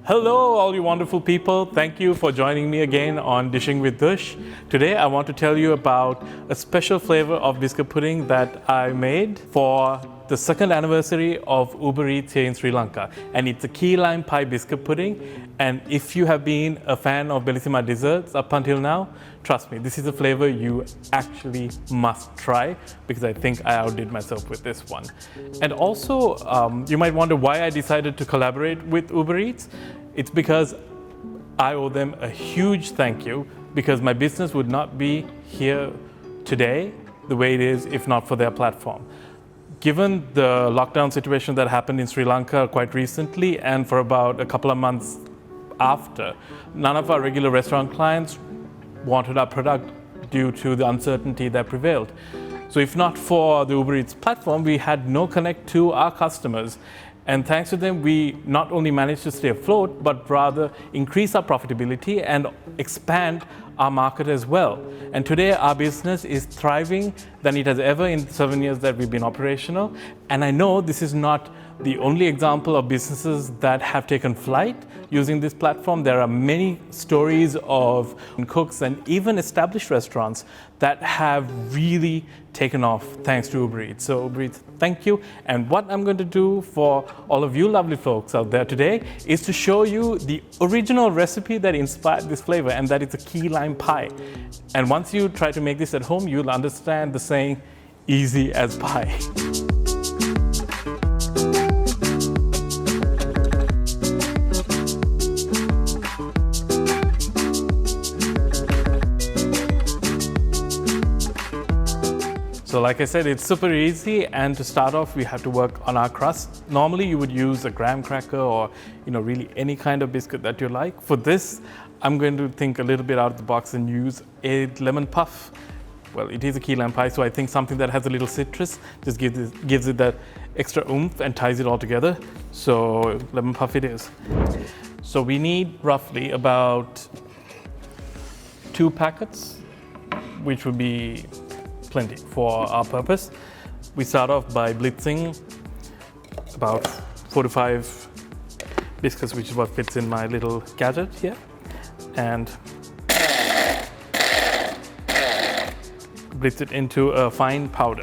Hello, all you wonderful people. Thank you for joining me again on Dishing with Dush. Today, I want to tell you about a special flavor of biscuit pudding that I made for the second anniversary of Uber Eats here in Sri Lanka. And it's a key lime pie biscuit pudding. And if you have been a fan of Bellissima desserts up until now, trust me, this is a flavor you actually must try because I think I outdid myself with this one. And also, you might wonder why I decided to collaborate with Uber Eats. It's because I owe them a huge thank you because my business would not be here today the way it is if not for their platform. Given the lockdown situation that happened in Sri Lanka quite recently and for about a couple of months after, none of our regular restaurant clients wanted our product due to the uncertainty that prevailed. So if not for the Uber Eats platform, we had no connect to our customers. And thanks to them, we not only managed to stay afloat, but rather increase our profitability and expand our market as well. And today, our business is thriving than it has ever in the 7 years that we've been operational. And I know this is not the only example of businesses that have taken flight using this platform. There are many stories of cooks and even established restaurants that have really taken off thanks to Uber Eats. So Uber Eats, thank you. And what I'm going to do for all of you lovely folks out there today is to show you the original recipe that inspired this flavor, and that is a key lime pie. And once you try to make this at home, you'll understand the saying, easy as pie. So like I said, it's super easy, and to start off, we have to work on our crust. Normally, you would use a graham cracker or really any kind of biscuit that you like. For this, I'm going to think a little bit out of the box and use a lemon puff. Well, it is a key lime pie, so I think something that has a little citrus just gives it that extra oomph and ties it all together. So lemon puff it is. So we need roughly about 2 packets, which would be plenty for our purpose. We start off by blitzing about 4 to 5 biscuits, which is what fits in my little gadget here, and blitz it into a fine powder.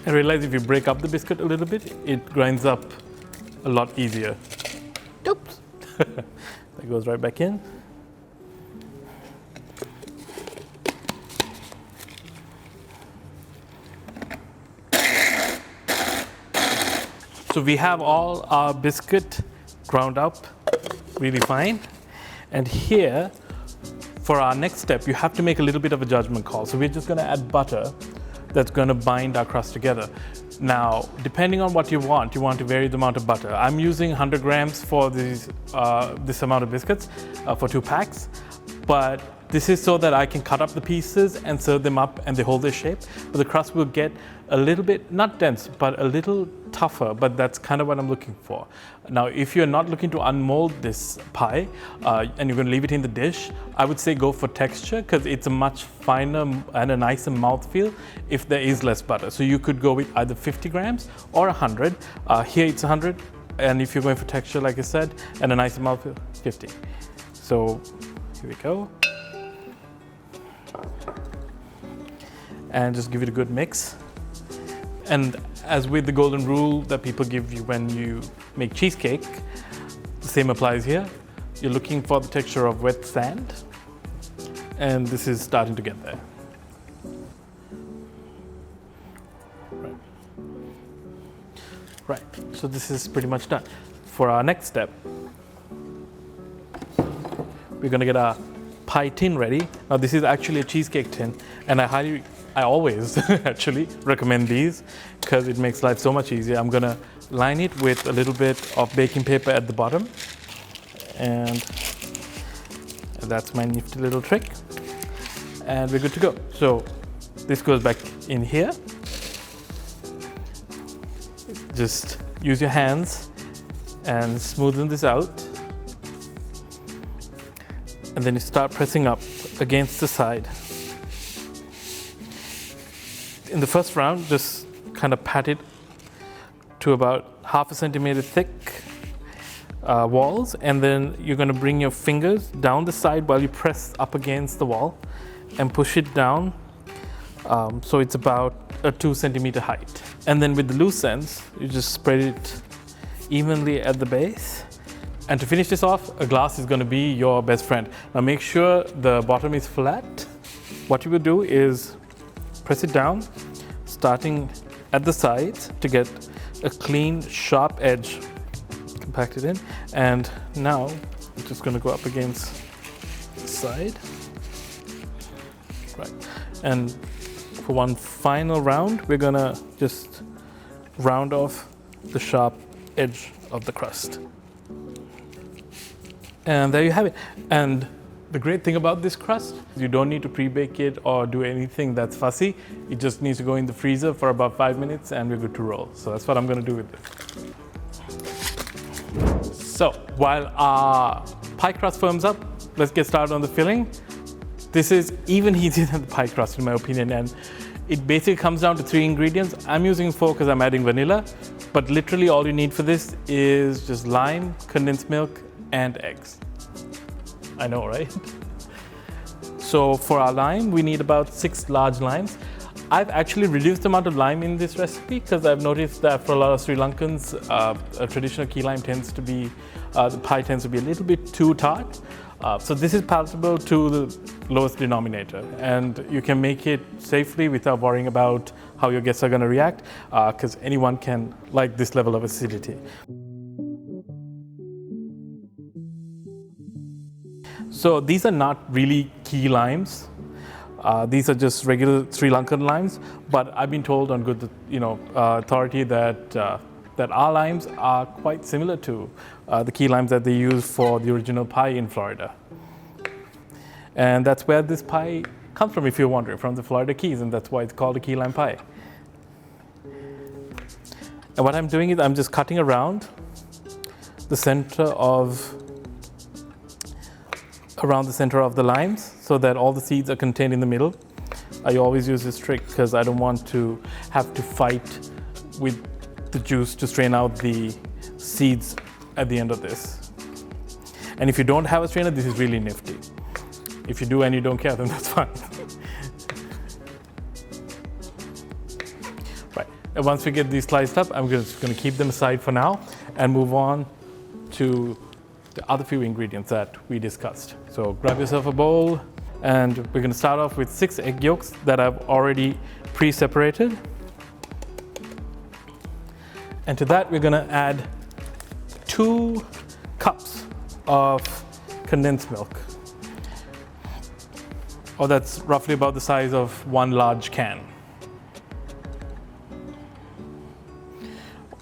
I realize if you break up the biscuit a little bit, it grinds up a lot easier. Oops. That goes right back in. So we have all our biscuit ground up really fine. And here, for our next step, you have to make a little bit of a judgment call. So we're just going to add butter that's going to bind our crust together. Now, depending on what you want to vary the amount of butter. I'm using 100 grams for this amount of biscuits for 2 packs, but this is so that I can cut up the pieces and serve them up and they hold their shape. But the crust will get a little bit, not dense, but a little tougher, but that's kind of what I'm looking for. Now, if you're not looking to unmold this pie and you're going to leave it in the dish, I would say go for texture because it's a much finer and a nicer mouthfeel if there is less butter. So you could go with either 50 grams or 100. Here it's 100, and if you're going for texture, like I said, and a nicer mouthfeel, 50. So here we go. And just give it a good mix. And as with the golden rule that people give you when you make cheesecake, the same applies here. You're looking for the texture of wet sand, and this is starting to get there. Right, so this is pretty much done. For our next step, we're gonna get our pie tin ready. Now this is actually a cheesecake tin, and I always actually recommend these because it makes life so much easier. I'm gonna line it with a little bit of baking paper at the bottom, and that's my nifty little trick. And we're good to go. So this goes back in here. Just use your hands and smoothen this out. And then you start pressing up against the side. In the first round, just kind of pat it to about 1/2 centimeter thick walls, and then you're going to bring your fingers down the side while you press up against the wall and push it down, so it's about a 2 centimeter height. And then with the loose ends, you just spread it evenly at the base. And to finish this off, a glass is going to be your best friend. Now make sure the bottom is flat. What you will do is press it down, starting at the sides to get a clean, sharp edge. Compact it in, and now I'm just going to go up against the side. Right, and for one final round, we're going to just round off the sharp edge of the crust. And there you have it. And the great thing about this crust, you don't need to pre-bake it or do anything that's fussy. It just needs to go in the freezer for about 5 minutes and we're good to roll. So that's what I'm going to do with this. So while our pie crust firms up, let's get started on the filling. This is even easier than the pie crust in my opinion, and it basically comes down to 3 ingredients. I'm using 4 because I'm adding vanilla, but literally all you need for this is just lime, condensed milk, and eggs. I know, right? So for our lime, we need about 6 large limes. I've actually reduced the amount of lime in this recipe because I've noticed that for a lot of Sri Lankans, a traditional key lime tends to be, the pie tends to be a little bit too tart. So this is palatable to the lowest denominator, and you can make it safely without worrying about how your guests are going to react, because anyone can like this level of acidity. So these are not really key limes. These are just regular Sri Lankan limes, but I've been told on good, authority that that our limes are quite similar to the key limes that they use for the original pie in Florida. And that's where this pie comes from, if you're wondering, from the Florida Keys, and that's why it's called a key lime pie. And what I'm doing is I'm just cutting around the center of the limes so that all the seeds are contained in the middle. I always use this trick because I don't want to have to fight with the juice to strain out the seeds at the end of this. And if you don't have a strainer, this is really nifty. If you do and you don't care, then that's fine. Right, and once we get these sliced up, I'm just going to keep them aside for now and move on to the other few ingredients that we discussed. So grab yourself a bowl, and we're going to start off with 6 egg yolks that I've already pre-separated. And to that, we're going to add 2 cups of condensed milk. Or that's roughly about the size of 1 large can.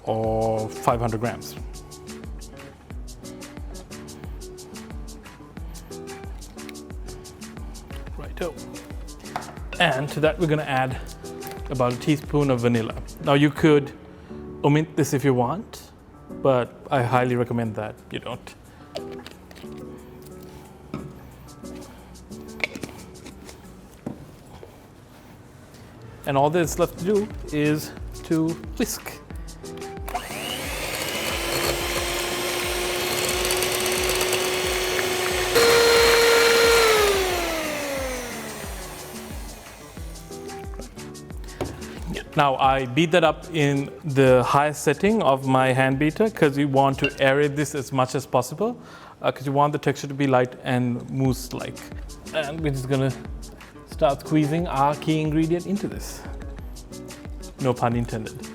Or 500 grams. Righto. And to that, we're going to add about a teaspoon of vanilla. Now you could omit this if you want, but I highly recommend that you don't. And all that's left to do is to whisk. Now I beat that up in the highest setting of my hand beater because you want to aerate this as much as possible, because you want the texture to be light and mousse-like. And we're just gonna start squeezing our key ingredient into this. No pun intended.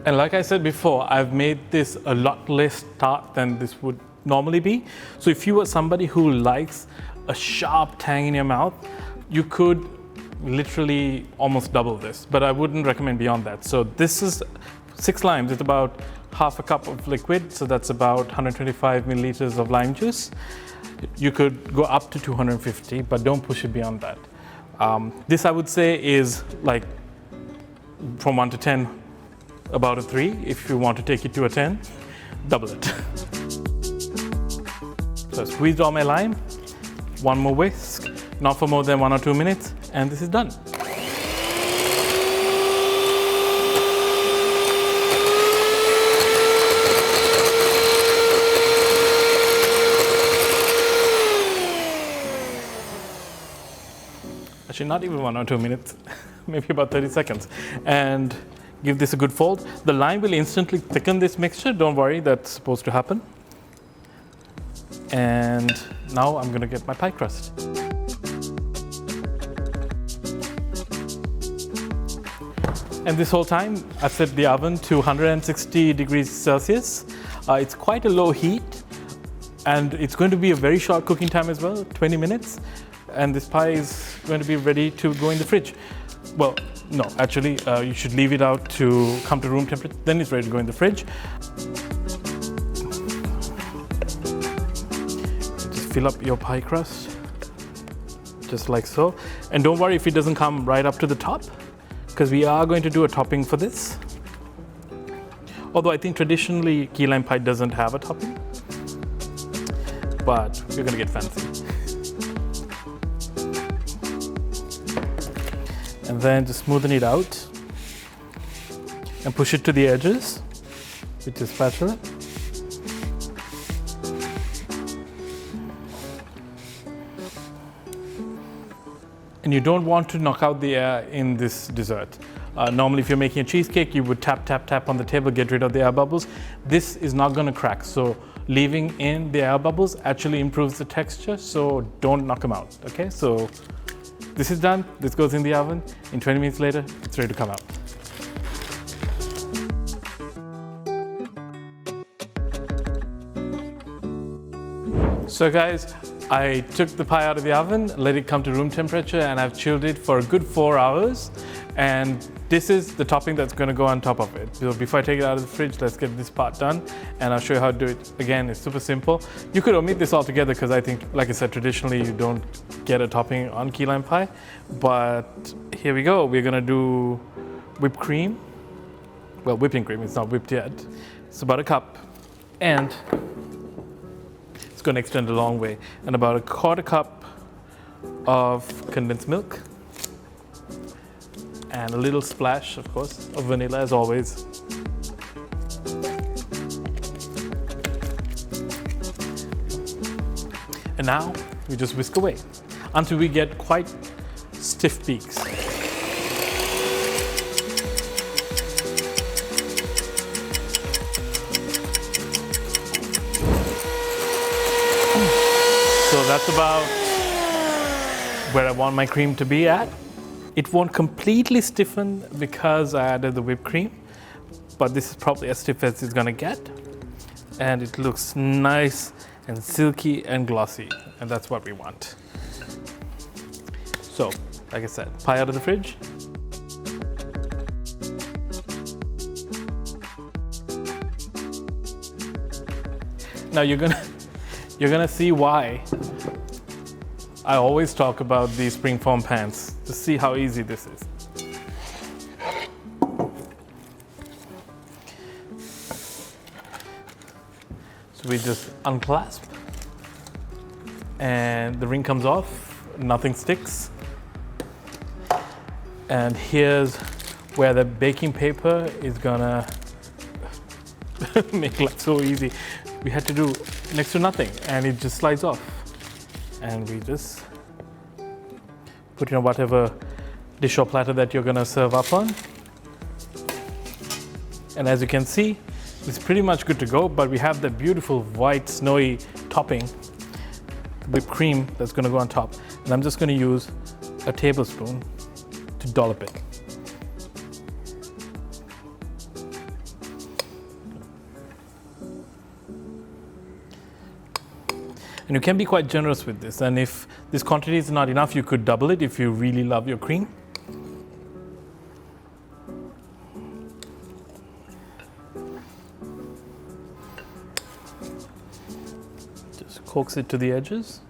And like I said before, I've made this a lot less tart than this would normally be. So if you are somebody who likes a sharp tang in your mouth, you could literally almost double this, but I wouldn't recommend beyond that. So this is 6 limes. It's about 1/2 cup of liquid, so that's about 125 milliliters of lime juice. You could go up to 250, but don't push it beyond that. This I would say is like from 1 to 10, about a 3. If you want to take it to a 10, double it. So I squeezed all my lime, one more whisk, not for more than 1 or 2 minutes, and this is done. Actually, not even 1 or 2 minutes, maybe about 30 seconds. And give this a good fold. The lime will instantly thicken this mixture. Don't worry, that's supposed to happen. And now I'm gonna get my pie crust. And this whole time, I've set the oven to 160 degrees Celsius. It's quite a low heat, and it's going to be a very short cooking time as well, 20 minutes. And this pie is going to be ready to go in the fridge. Well, no, actually, you should leave it out to come to room temperature, then it's ready to go in the fridge. Just fill up your pie crust, just like so. And don't worry if it doesn't come right up to the top, because we are going to do a topping for this. Although I think traditionally key lime pie doesn't have a topping, but we're gonna get fancy. And then just smoothen it out and push it to the edges with your spatula. And you don't want to knock out the air in this dessert. Normally if you're making a cheesecake, you would tap, tap, tap on the table, get rid of the air bubbles. This is not gonna crack, so leaving in the air bubbles actually improves the texture, so don't knock them out, okay? So this is done, this goes in the oven. In 20 minutes later, it's ready to come out. So guys, I took the pie out of the oven, let it come to room temperature, and I've chilled it for a good 4 hours. And this is the topping that's gonna go on top of it. So before I take it out of the fridge, let's get this part done, and I'll show you how to do it. Again, it's super simple. You could omit this altogether because I think, like I said, traditionally you don't get a topping on key lime pie. But here we go. We're gonna do whipped cream. Well, whipping cream, it's not whipped yet. It's about a cup. And it's gonna extend a long way. And about a 1/4 cup of condensed milk. And a little splash, of course, of vanilla as always. And now we just whisk away until we get quite stiff peaks. So that's about where I want my cream to be at. It won't completely stiffen because I added the whipped cream, but this is probably as stiff as it's gonna get. And it looks nice and silky and glossy, and that's what we want. So, like I said, pie out of the fridge. Now you're gonna see why I always talk about these springform pans, to see how easy this is. So we just unclasp and the ring comes off, nothing sticks. And here's where the baking paper is gonna make life so easy. We had to do next to nothing and it just slides off. And we just put it on whatever dish or platter that you're gonna serve up on. And as you can see, it's pretty much good to go, but we have the beautiful white snowy topping, whipped cream that's gonna go on top. And I'm just gonna use a tablespoon to dollop it. And you can be quite generous with this. And if this quantity is not enough, you could double it if you really love your cream. Just coax it to the edges.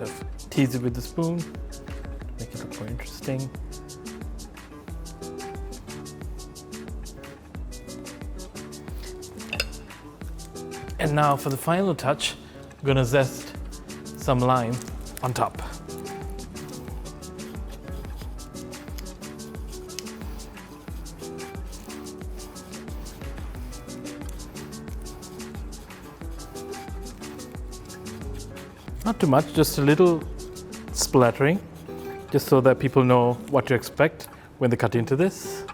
kind of tease it with the spoon, make it look more interesting. And now for the final touch, I'm gonna zest some lime on top. Not too much, just a little splattering, just so that people know what to expect when they cut into this.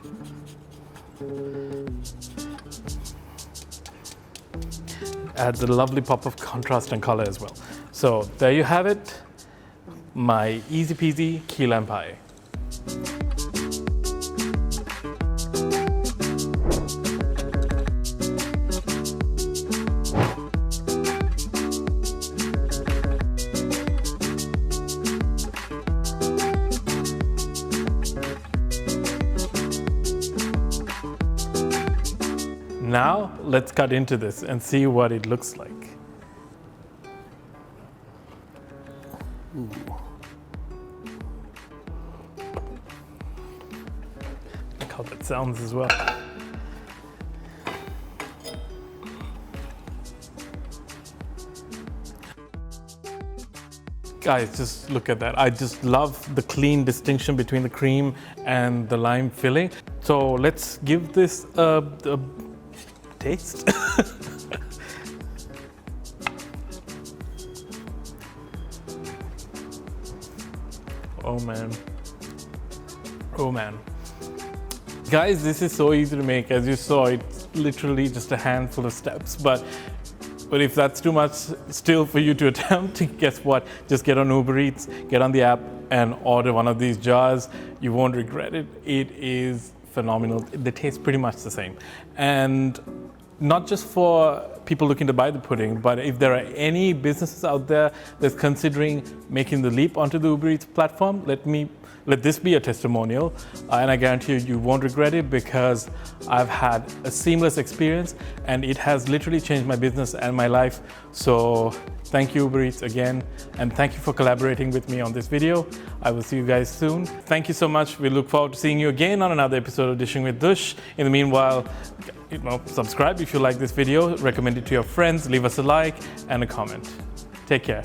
Adds a lovely pop of contrast and color as well. So there you have it, my easy peasy key lime pie. Now let's cut into this and see what it looks like. Ooh. Look how that sounds as well. Guys, just look at that. I just love the clean distinction between the cream and the lime filling. So let's give this a taste. Oh man. Oh man. Guys, this is so easy to make. As you saw, it's literally just a handful of steps. But if that's too much still for you to attempt, guess what? Just get on Uber Eats, get on the app and order one of these jars. You won't regret it. It is phenomenal. They taste pretty much the same. And not just for people looking to buy the pudding, but if there are any businesses out there that's considering making the leap onto the Uber Eats platform, let this be a testimonial. And I guarantee you won't regret it, because I've had a seamless experience and it has literally changed my business and my life. So thank you, Uber Eats, again, and thank you for collaborating with me on this video. I will see you guys soon. Thank you so much. We look forward to seeing you again on another episode of Dishing with Dush. In the meanwhile, subscribe if you like this video, recommend it to your friends, leave us a like and a comment. Take care.